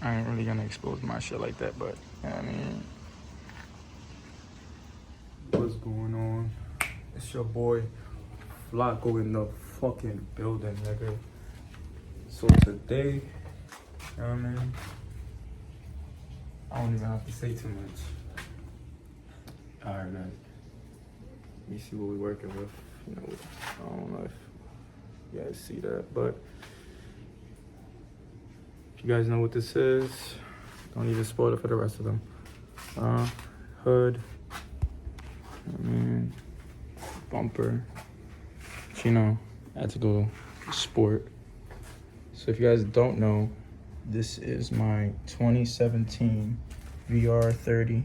I ain't really gonna expose my shit like that, but you know what I mean. What's going on? It's your boy Flacco in the fucking building, nigga. So today, you know what I mean? I don't even have to say too much. Alright, guys. Let me see what we're working with. You know, I don't know if you guys see that, but if you guys know what this is, don't even spoil it for the rest of them. Hood, I mean, bumper. But, you know, I had to go sport. So if you guys don't know, this is my 2017 VR30.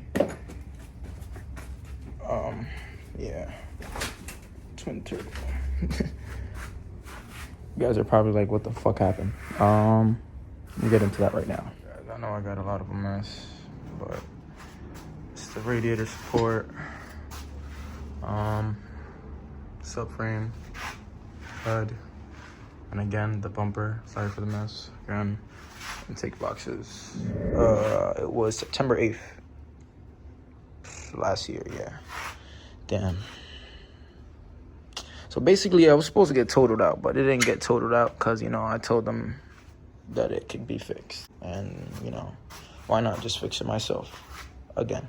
Yeah, twin turbo. You guys are probably like, what the fuck happened? We'll get into that right now. Guys, I know I got a lot of a mess, but it's the radiator support, subframe, HUD, and again, the bumper. Sorry for the mess. Again, intake boxes. It was September 8th last year, yeah. Damn. So basically, I was supposed to get totaled out, but it didn't get totaled out because, you know, I told them that it could be fixed. And, you know, why not just fix it myself again?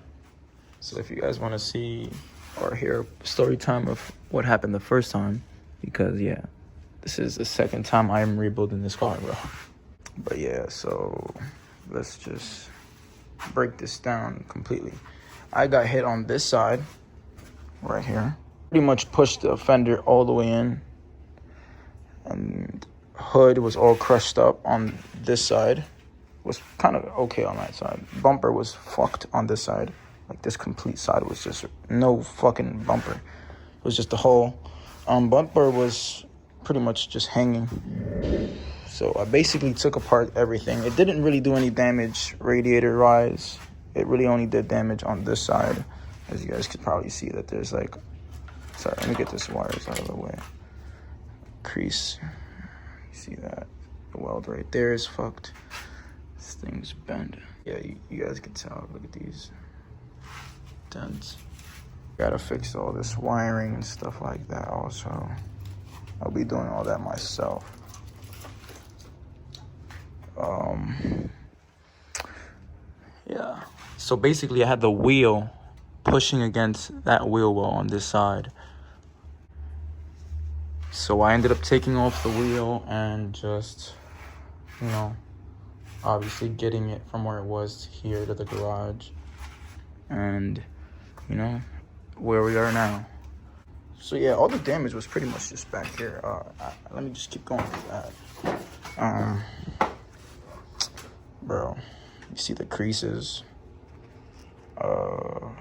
So if you guys want to see or hear story time of what happened the first time, because, yeah, this is the second time I am rebuilding this car, bro. But, yeah, so let's just break this down completely. I got hit on this side right here. Pretty much pushed the fender all the way in, and hood was all crushed up on this side. Was kind of okay on that side. Bumper was fucked on this side. Like, this complete side was just no fucking bumper. It was just a hole. Bumper was pretty much just hanging. So I basically took apart everything. It didn't really do any damage radiator wise. It really only did damage on this side. As you guys could probably see that there's like, sorry, let me get this wires out of the way. Crease, you see that? The weld right there is fucked. This thing's bent. Yeah, you guys can tell, look at these dents. Gotta fix all this wiring and stuff like that also. I'll be doing all that myself. Yeah, so basically I had the wheel pushing against that wheel well on this side. So I ended up taking off the wheel and just, you know, obviously getting it from where it was here to the garage. And, you know, where we are now. So yeah, all the damage was pretty much just back here. Let me just keep going with that. Bro, you see the creases. You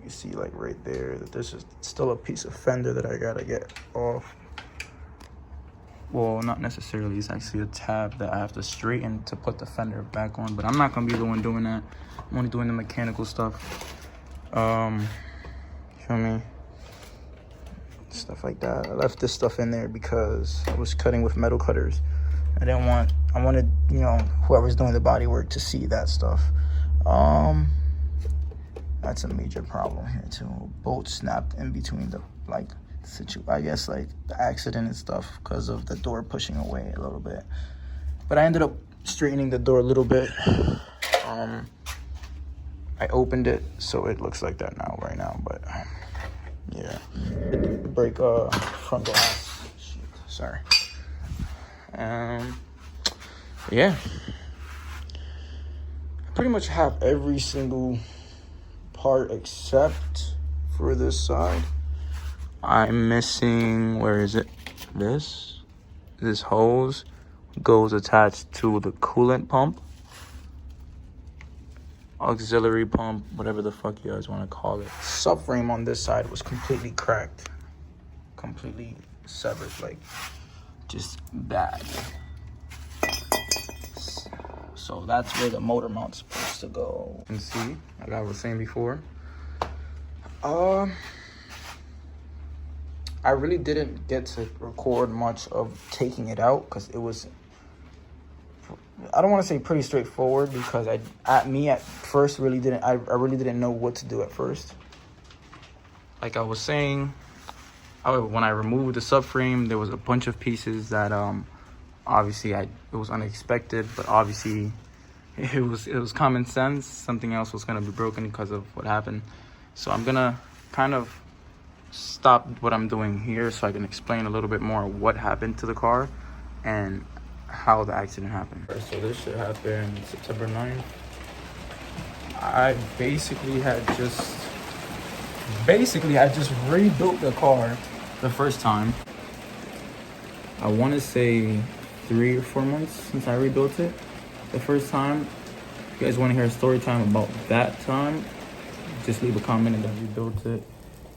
can see like right there that there's just still a piece of fender that I gotta get off. Well, not necessarily. It's actually a tab that I have to straighten to put the fender back on. But I'm not gonna be the one doing that. I'm only doing the mechanical stuff. Feel me? Stuff like that. I left this stuff in there because I was cutting with metal cutters. I wanted, you know, whoever's doing the body work to see that stuff. That's a major problem here too. Bolt snapped in between the, like, I guess like the accident and stuff because of the door pushing away a little bit. But I ended up straightening the door a little bit. I opened it so it looks like that now, right now. But yeah, it did break front glass. Shit, sorry. Yeah, I pretty much have every single part except for this side. I'm missing, where is it? This hose goes attached to the coolant pump, auxiliary pump, whatever the fuck you guys want to call it. Subframe on this side was completely cracked, completely severed, like just bad. So that's where the motor mount's supposed to go. You can see, like I was saying before, I really didn't get to record much of taking it out because it was I don't want to say pretty straightforward because at first really didn't, I really didn't know what to do at first. Like I was saying, when I removed the subframe, there was a bunch of pieces that obviously it was unexpected, but obviously it was common sense. Something else was gonna be broken because of what happened. So I'm gonna kind of stop what I'm doing here so I can explain a little bit more what happened to the car and how the accident happened. So this shit happened September 9th. I basically had just rebuilt the car the first time. I want to say 3 or 4 months since I rebuilt it the first time. If you guys want to hear a story time about that time, just leave a comment. And then rebuilt it,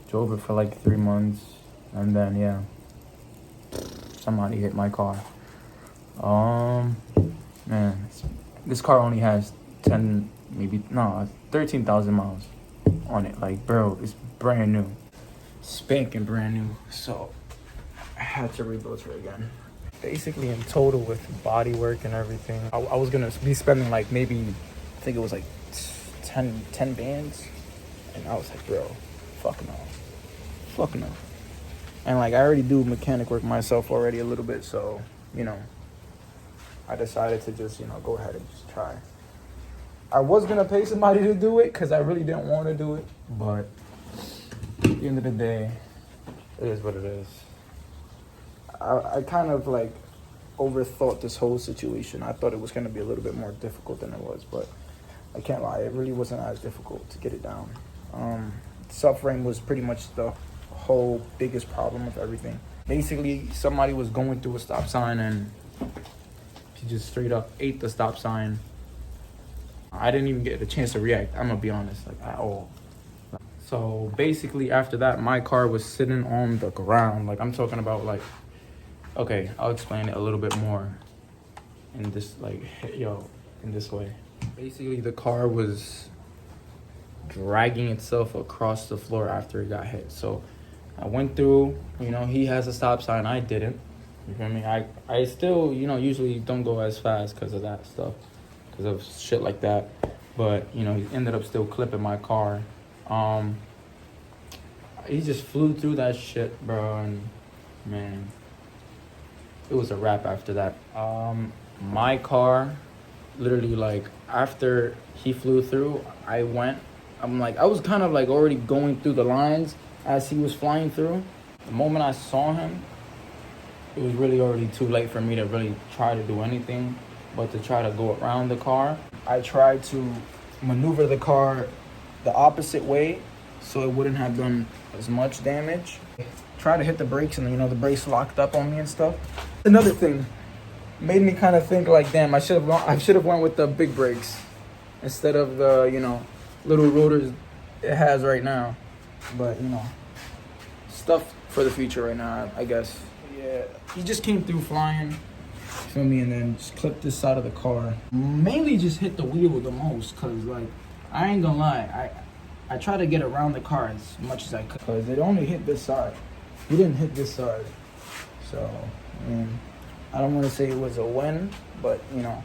drove it for like 3 months, and then yeah, somebody hit my car. Man, this car only has 13,000 miles on it. Like, bro, it's brand new, spanking brand new. So I had to rebuild her again. Basically, in total, with body work and everything, I was gonna be spending like maybe, I think it was like 10 bands, and I was like, bro, fuck no. And like, I already do mechanic work myself already a little bit, so you know, I decided to just, you know, go ahead and just try. I was gonna pay somebody to do it because I really didn't want to do it, but at the end of the day, it is what it is. I kind of like overthought this whole situation. I thought it was gonna be a little bit more difficult than it was, but I can't lie, it really wasn't as difficult to get it down. Subframe was pretty much the whole biggest problem of everything. Basically, somebody was going through a stop sign and she just straight up ate the stop sign. I didn't even get a chance to react, I'm gonna be honest, like at all. So basically after that, my car was sitting on the ground. Like, I'm talking about, like, okay, I'll explain it a little bit more in this, like, in this way. Basically, the car was dragging itself across the floor after it got hit. So I went through, you know, he has a stop sign, I didn't. You feel me? I still, you know, usually don't go as fast because of that stuff, because of shit like that. But, you know, he ended up still clipping my car. He just flew through that shit, bro, and man, it was a wrap after that. My car, literally, like, after he flew through, I was kind of like already going through the lines as he was flying through. The moment I saw him, it was really already too late for me to really try to do anything but to try to go around the car. I tried to maneuver the car the opposite way so it wouldn't have done as much damage. Try to hit the brakes, and you know, the brakes locked up on me and stuff. Another thing made me kind of think like, damn, I should have went with the big brakes instead of the, you know, little rotors it has right now. But, you know, stuff for the future right now, I guess. Yeah, he just came through flying, feel me, and then just clipped this side of the car. Mainly just hit the wheel the most, cause like, I ain't gonna lie, I tried to get around the car as much as I could, cause it only hit this side. He didn't hit this side. So, I mean, I don't want to say it was a win, but, you know,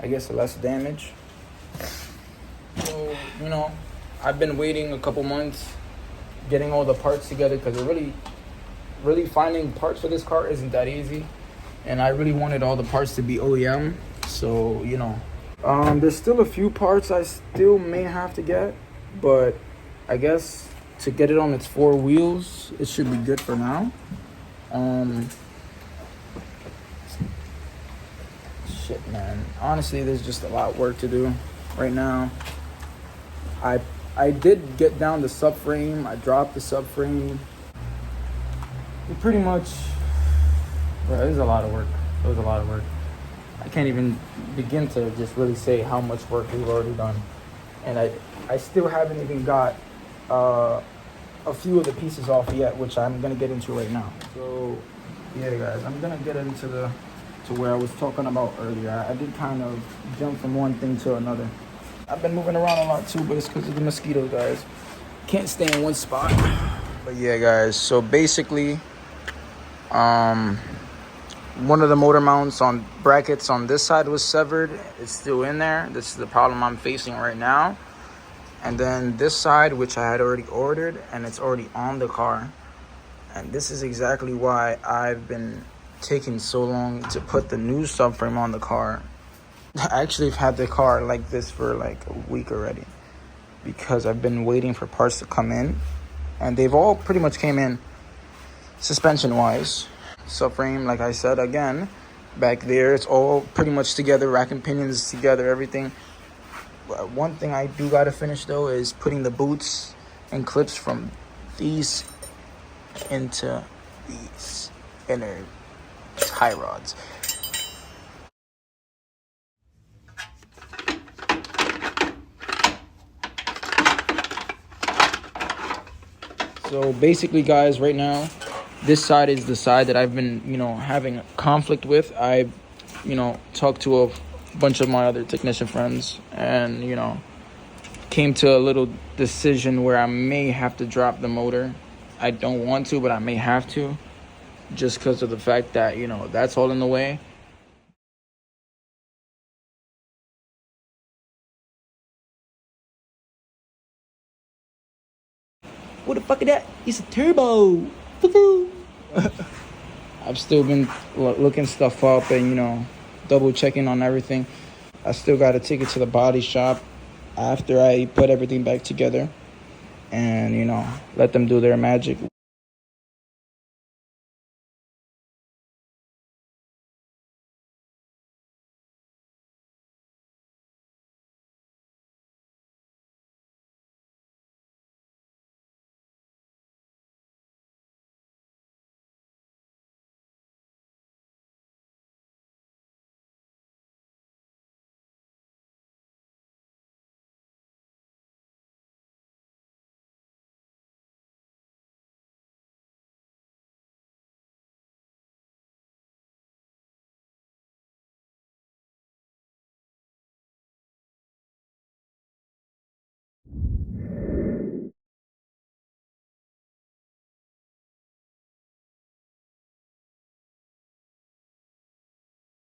I guess less damage. So, you know, I've been waiting a couple months, getting all the parts together, because really finding parts for this car isn't that easy. And I really wanted all the parts to be OEM. So, you know, there's still a few parts I still may have to get, but I guess to get it on its 4 wheels, it should be good for now. Shit, man. Honestly, there's just a lot of work to do right now. I did get down the subframe. I dropped the subframe. It pretty much, bro, it was a lot of work. It was a lot of work. I can't even begin to just really say how much work we've already done. And I still haven't even got a few of the pieces off yet, which I'm gonna get into right now. So yeah, guys, I'm gonna get into to where I was talking about earlier. I did kind of jump from one thing to another. I've been moving around a lot too, but it's because of the mosquitoes, guys. Can't stay in one spot. But yeah, guys, so basically, One of the motor mounts on brackets on this side was severed. It's still in there. This is the problem I'm facing right now. And then this side, which I had already ordered, and it's already on the car. And this is exactly why I've been taking so long to put the new subframe on the car. I actually have had the car like this for like a week already, because I've been waiting for parts to come in, and they've all pretty much came in suspension wise. Subframe, like I said, again, back there, it's all pretty much together, rack and pinions together, everything. One thing I do gotta finish though is putting the boots and clips from these into these inner tie rods. So basically, guys, right now, this side is the side that I've been, having a conflict with. I, talked to a bunch of my other technician friends and, came to a little decision where I may have to drop the motor. I don't want to, but I may have to, just because of the fact that, that's all in the way. What the fuck is that? It's a turbo. I've still been looking stuff up and, double checking on everything. I still got to take it to the body shop after I put everything back together and, let them do their magic.